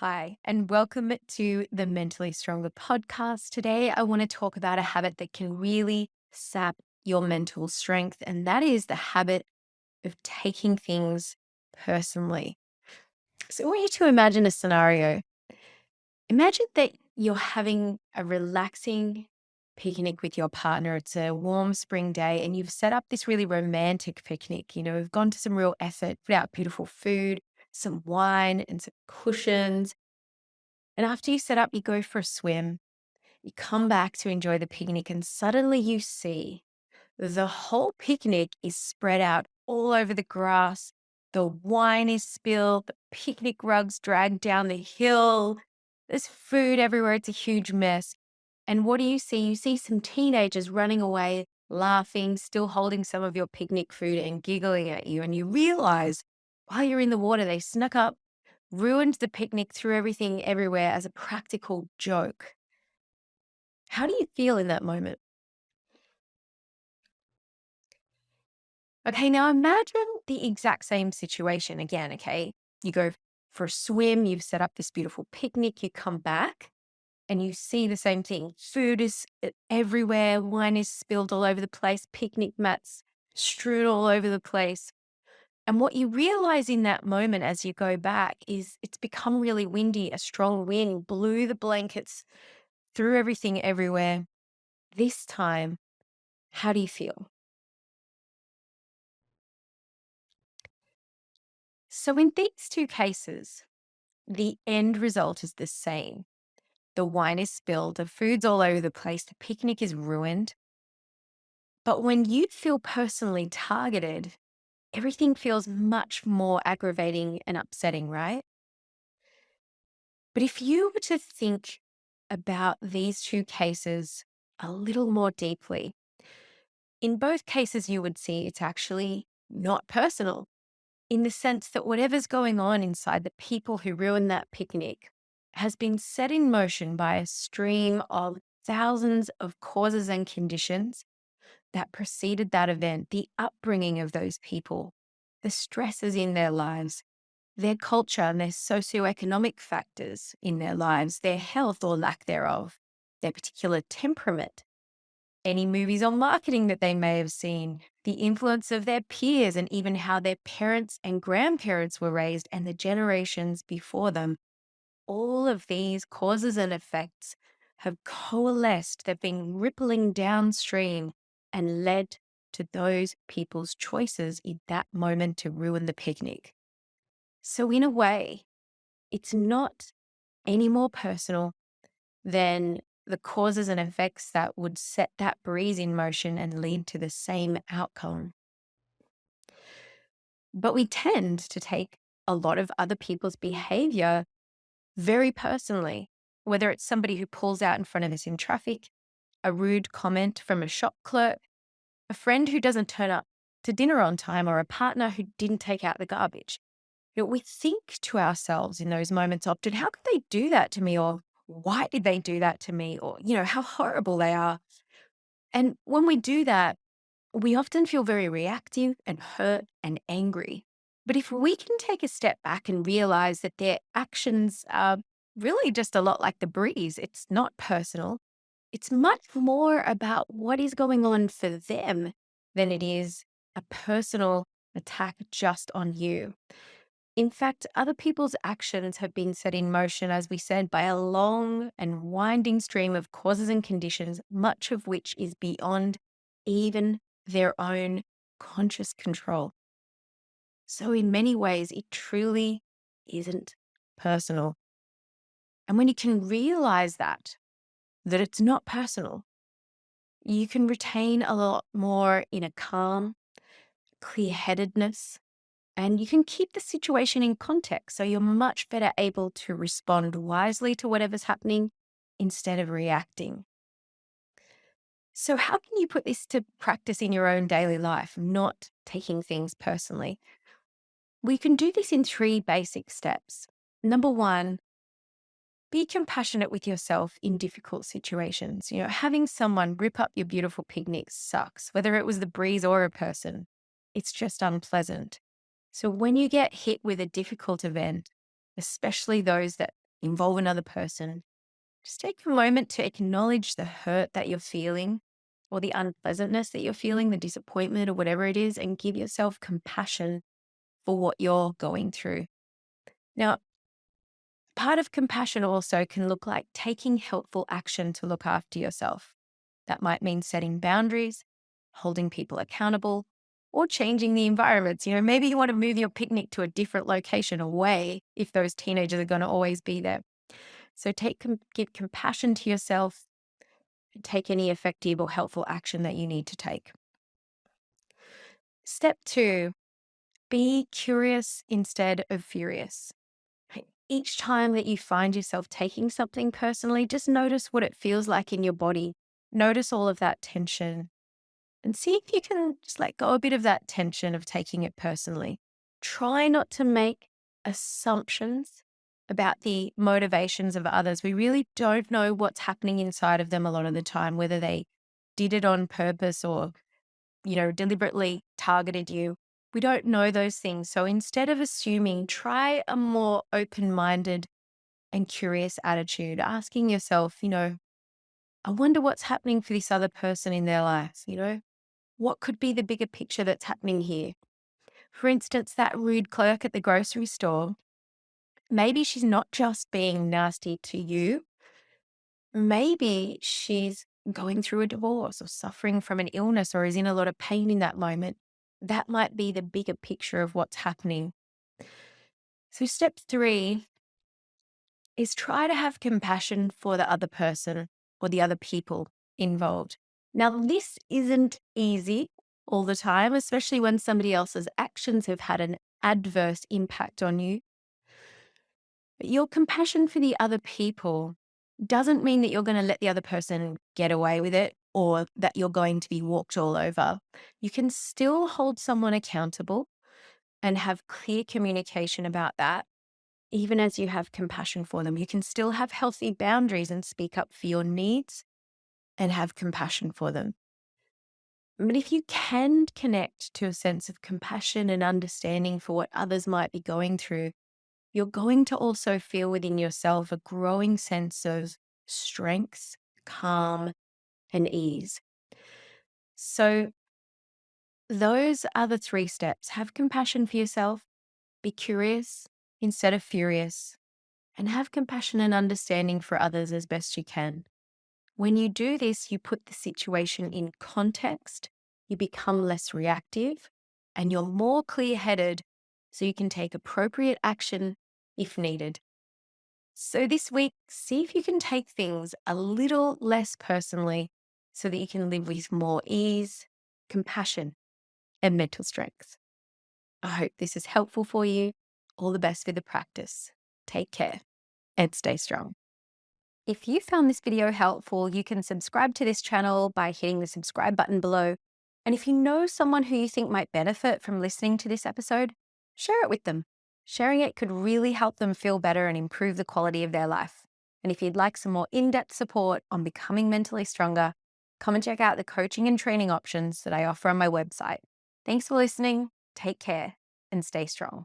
Hi, and welcome to the Mentally Stronger podcast. Today, I want to talk about a habit that can really sap your mental strength, and that is the habit of taking things personally. So, I want you to imagine a scenario. Imagine that you're having a relaxing picnic with your partner. It's a warm spring day, and you've set up this really romantic picnic. You've gone to some real effort, put out beautiful food, some wine, and some cushions. And after you set up, you go for a swim, you come back to enjoy the picnic, and suddenly you see the whole picnic is spread out all over the grass. The wine is spilled, the picnic rug's dragged down the hill. There's food everywhere. It's a huge mess. And what do you see? You see some teenagers running away, laughing, still holding some of your picnic food and giggling at you. And you realize while you're in the water, they snuck up, ruined the picnic, threw everything everywhere as a practical joke. How do you feel in that moment? Okay, now imagine the exact same situation again. Okay, you go for a swim, you've set up this beautiful picnic, you come back and you see the same thing. Food is everywhere, wine is spilled all over the place, picnic mats strewn all over the place. And what you realize in that moment as you go back is it's become really windy. A strong wind blew the blankets, threw everything everywhere. This time, how do you feel? So, in these two cases, the end result is the same. The wine is spilled, the food's all over the place, the picnic is ruined. But when you feel personally targeted, everything feels much more aggravating and upsetting, right? But if you were to think about these two cases a little more deeply, in both cases, you would see it's actually not personal in the sense that whatever's going on inside the people who ruined that picnic has been set in motion by a stream of thousands of causes and conditions that preceded that event, the upbringing of those people, the stresses in their lives, their culture and their socioeconomic factors in their lives, their health or lack thereof, their particular temperament, any movies or marketing that they may have seen, the influence of their peers, and even how their parents and grandparents were raised and the generations before them. All of these causes and effects have coalesced, they've been rippling downstream and led to those people's choices in that moment to ruin the picnic. So, in a way, it's not any more personal than the causes and effects that would set that breeze in motion and lead to the same outcome. But we tend to take a lot of other people's behavior very personally, whether it's somebody who pulls out in front of us in traffic, a rude comment from a shop clerk, a friend who doesn't turn up to dinner on time, or a partner who didn't take out the garbage. We think to ourselves in those moments often, how could they do that to me? Or why did they do that to me? Or, how horrible they are. And when we do that, we often feel very reactive and hurt and angry. But if we can take a step back and realize that their actions are really just a lot like the breeze, it's not personal. It's much more about what is going on for them than it is a personal attack just on you. In fact, other people's actions have been set in motion, as we said, by a long and winding stream of causes and conditions, much of which is beyond even their own conscious control. So, in many ways, it truly isn't personal. And when you can realize that it's not personal, you can retain a lot more in a calm, clear headedness, and you can keep the situation in context. So you're much better able to respond wisely to whatever's happening instead of reacting. So, how can you put this to practice in your own daily life, not taking things personally? We can do this in three basic steps. Number one, be compassionate with yourself in difficult situations. Having someone rip up your beautiful picnic sucks, whether it was the breeze or a person. It's just unpleasant. So when you get hit with a difficult event, especially those that involve another person, just take a moment to acknowledge the hurt that you're feeling or the unpleasantness that you're feeling, the disappointment or whatever it is, and give yourself compassion for what you're going through. Now, part of compassion also can look like taking helpful action to look after yourself. That might mean setting boundaries, holding people accountable, or changing the environments. Maybe you want to move your picnic to a different location away if those teenagers are going to always be there. So give compassion to yourself and take any effective or helpful action that you need to take. Step 2, be curious instead of furious. Right? Each time that you find yourself taking something personally, just notice what it feels like in your body. Notice all of that tension and see if you can just let go a bit of that tension of taking it personally. Try not to make assumptions about the motivations of others. We really don't know what's happening inside of them a lot of the time, whether they did it on purpose or, deliberately targeted you. We don't know those things. So instead of assuming, try a more open-minded and curious attitude, asking yourself, I wonder what's happening for this other person in their life, What could be the bigger picture that's happening here? For instance, that rude clerk at the grocery store, maybe she's not just being nasty to you. Maybe she's going through a divorce or suffering from an illness or is in a lot of pain in that moment. That might be the bigger picture of what's happening. So, step 3 is try to have compassion for the other person or the other people involved. Now, this isn't easy all the time, especially when somebody else's actions have had an adverse impact on you. But your compassion for the other people doesn't mean that you're going to let the other person get away with it or that you're going to be walked all over. You can still hold someone accountable and have clear communication about that, even as you have compassion for them. You can still have healthy boundaries and speak up for your needs and have compassion for them. But if you can connect to a sense of compassion and understanding for what others might be going through, you're going to also feel within yourself a growing sense of strength, calm, and ease. So those are the 3 steps. Have compassion for yourself, be curious instead of furious, and have compassion and understanding for others as best you can. When you do this, you put the situation in context, you become less reactive, and you're more clear-headed so you can take appropriate action if needed. So this week, see if you can take things a little less personally so that you can live with more ease, compassion, and mental strength. I hope this is helpful for you. All the best with the practice. Take care and stay strong. If you found this video helpful, you can subscribe to this channel by hitting the subscribe button below. And if you know someone who you think might benefit from listening to this episode, share it with them. Sharing it could really help them feel better and improve the quality of their life. And if you'd like some more in-depth support on becoming mentally stronger, come and check out the coaching and training options that I offer on my website. Thanks for listening, take care, and stay strong.